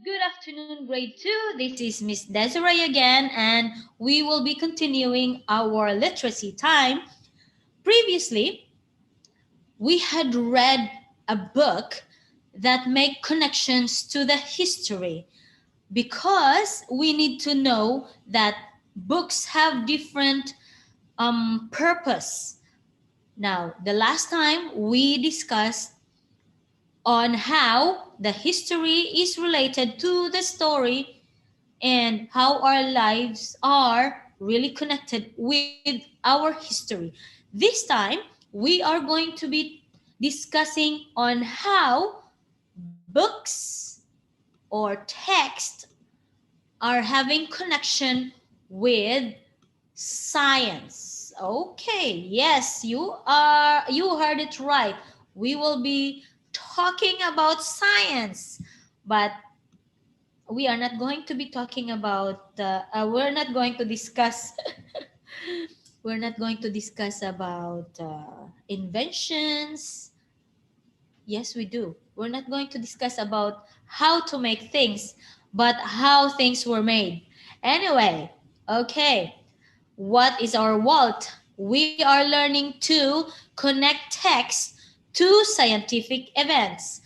Good afternoon, grade 2. This is Miss Desiree again, and we will be continuing our literacy time. Previously, we had read a book that make connections to the history because we need to know that books have different purpose. Now, the last time we discussed on how the history is related to the story and how our lives are really connected with our history. This time, we are going to be discussing on how books or text are having connection with science. Okay, yes, you heard it right. We will be talking about science, but we are not going to be talking about we're not going to discuss we're not going to discuss about inventions. Yes, we do. We're not going to discuss about how to make things, but how things were made. Anyway, okay, what is our Walt? We are learning to connect text to scientific events.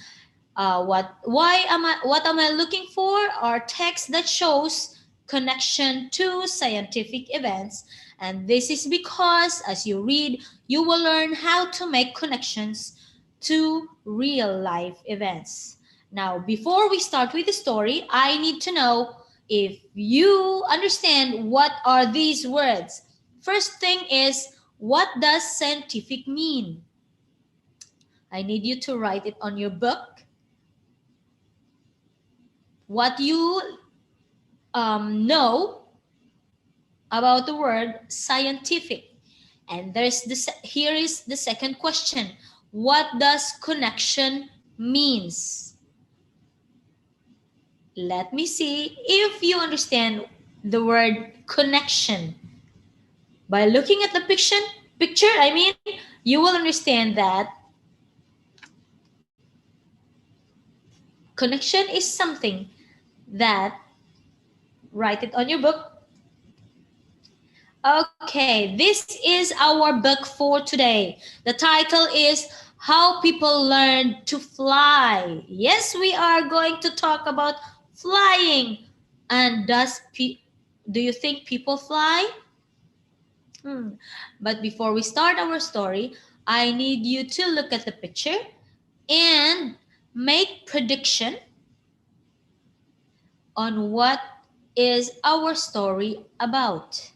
What am I looking for? Are texts that shows connection to scientific events. And this is because as you read, you will learn how to make connections to real life events. Now, before we start with the story, I need to know if you understand what are these words. First thing is, what does scientific mean? I need you to write it on your book. What you know about the word scientific. And here is the second question. What does connection means? Let me see if you understand the word connection. By looking at the picture, you will understand that connection is something that, write it on your book. Okay, this is our book for today. The title is How People Learn to Fly. Yes, we are going to talk about flying. And do you think people fly? But before we start our story, I need you to look at the picture and make prediction on what is our story about.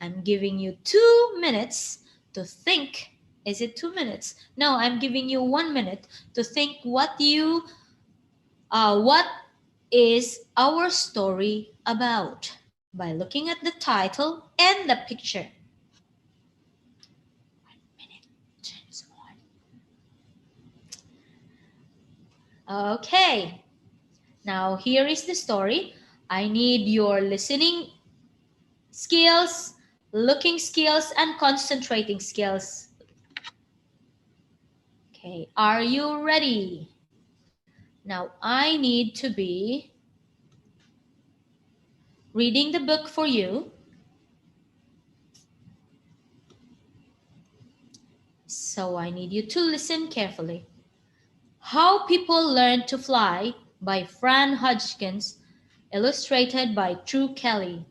I'm giving you 2 minutes to think. Is it 2 minutes? No, I'm giving you 1 minute to think what is our story about by looking at the title and the picture. 1 minute turns on. Okay. Now here is the story. I need your listening skills, looking skills, and concentrating skills. Okay, are you ready? Now I need to be reading the book for you. So I need you to listen carefully. How People Learn to Fly by Fran Hodgkins, illustrated by True Kelly.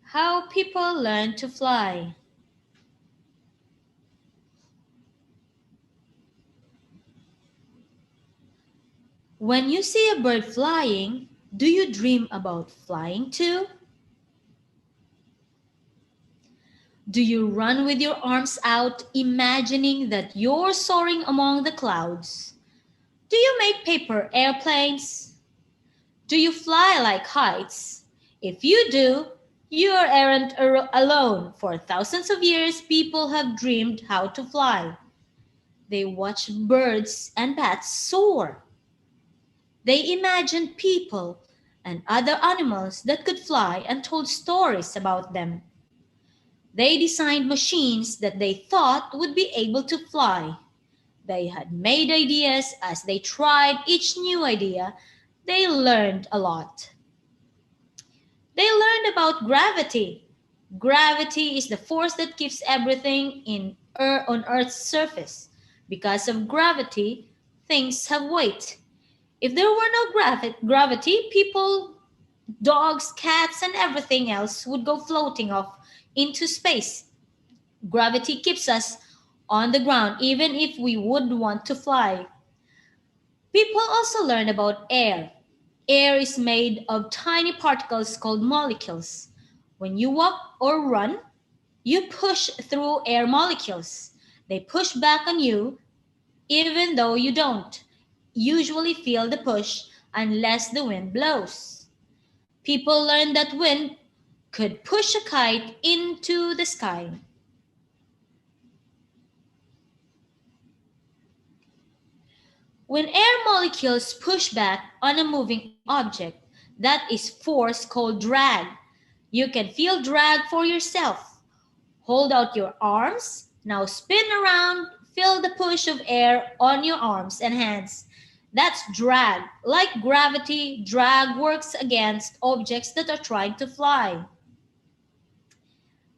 How People Learn to Fly. When you see a bird flying, do you dream about flying too? Do you run with your arms out, imagining that you're soaring among the clouds? Do you make paper airplanes? Do you fly like kites? If you do, you aren't alone. For thousands of years, people have dreamed how to fly. They watch birds and bats soar. They imagine people and other animals that could fly and told stories about them. They designed machines that they thought would be able to fly. They had made ideas. As they tried each new idea, they learned a lot. They learned about gravity. Gravity is the force that keeps everything on Earth's surface. Because of gravity, things have weight. If there were no gravity, people, dogs, cats, and everything else would go floating off into space. Gravity keeps us on the ground even if we would want to fly. People also learn about air. Air is made of tiny particles called molecules. When you walk or run, you push through air molecules. They push back on you even though you don't usually feel the push unless the wind blows. People learn that wind could push a kite into the sky. When air molecules push back on a moving object, that is force called drag. You can feel drag for yourself. Hold out your arms. Now spin around. Feel the push of air on your arms and hands. That's drag. Like gravity, drag works against objects that are trying to fly.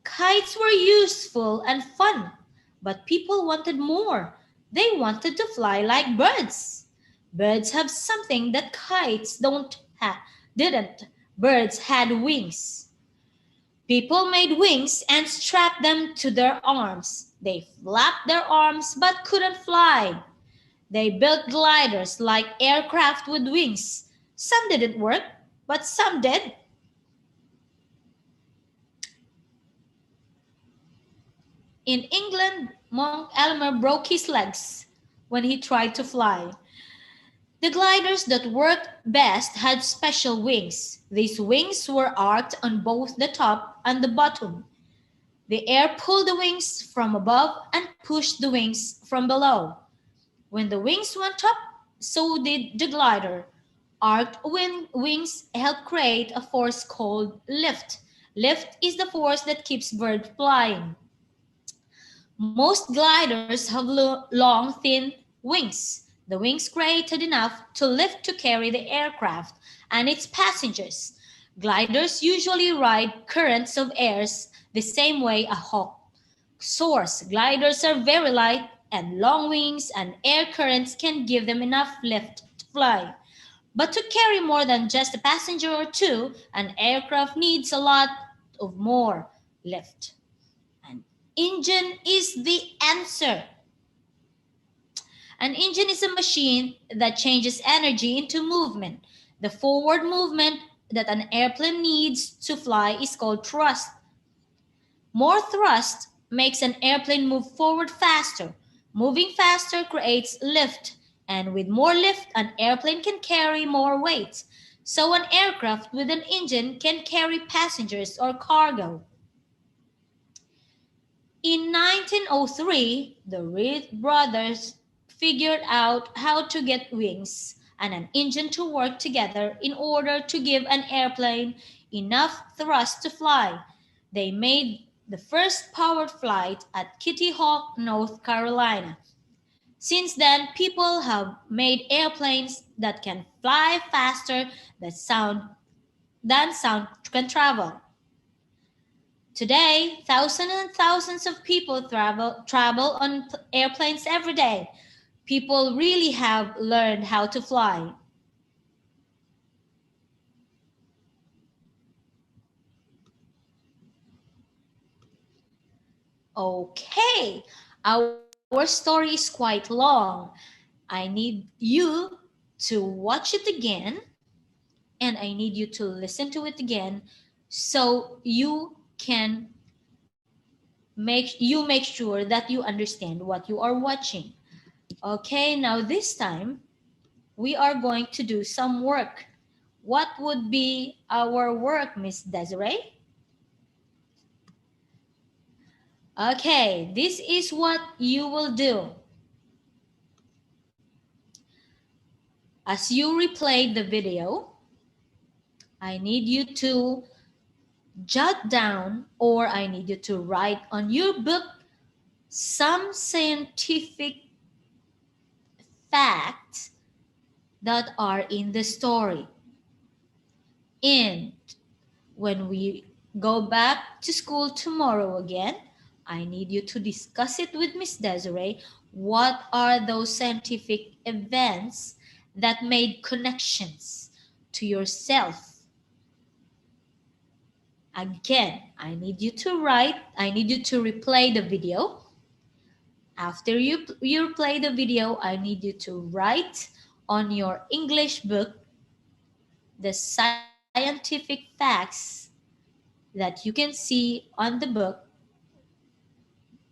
Kites were useful and fun, but people wanted more. They wanted to fly like birds. Birds have something that kites didn't. Birds had wings. People made wings and strapped them to their arms. They flapped their arms but couldn't fly. They built gliders like aircraft with wings. Some didn't work, but some did. In England, Monk Elmer broke his legs when he tried to fly. The gliders that worked best had special wings. These wings were arched on both the top and the bottom. The air pulled the wings from above and pushed the wings from below. When the wings went up, so did the glider. Arched wings help create a force called lift. Lift is the force that keeps birds flying. Most gliders have long, thin wings. The wings created enough to lift to carry the aircraft and its passengers. Gliders usually ride currents of air the same way a hawk soars. Gliders are very light and long wings and air currents can give them enough lift to fly. But to carry more than just a passenger or two, an aircraft needs a lot of more lift. An engine is the answer. An engine is a machine that changes energy into movement. The forward movement that an airplane needs to fly is called thrust. More thrust makes an airplane move forward faster. Moving faster creates lift, and with more lift, an airplane can carry more weight. So an aircraft with an engine can carry passengers or cargo. In 1903, the Wright brothers figured out how to get wings and an engine to work together in order to give an airplane enough thrust to fly. They made the first powered flight at Kitty Hawk, North Carolina. Since then, people have made airplanes that can fly faster than sound can travel. Today, thousands and thousands of people travel on airplanes every day. People really have learned how to fly. Okay, our story is quite long. I need you to watch it again and I need you to listen to it again so you make sure that you understand what you are watching. Okay, now this time we are going to do some work. What would be our work, Miss Desiree? Okay, this is what you will do. As you replay the video, I need you to jot down, or I need you to write on your book some scientific facts that are in the story. And when we go back to school tomorrow again, I need you to discuss it with Miss Desiree. What are those scientific events that made connections to yourself? Again, I need you to write, I need you to replay the video. After you play the video, I need you to write on your English book the scientific facts that you can see on the book,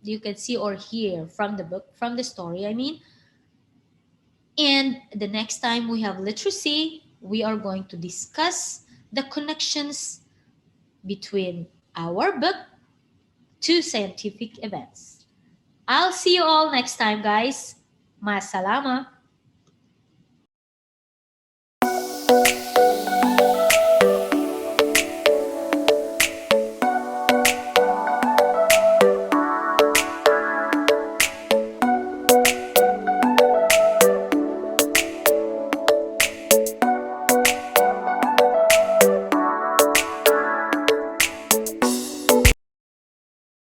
you can see or hear from the book, from the story, I mean. And the next time we have literacy, we are going to discuss the connections between our book to scientific events. I'll see you all next time, guys. Masalama.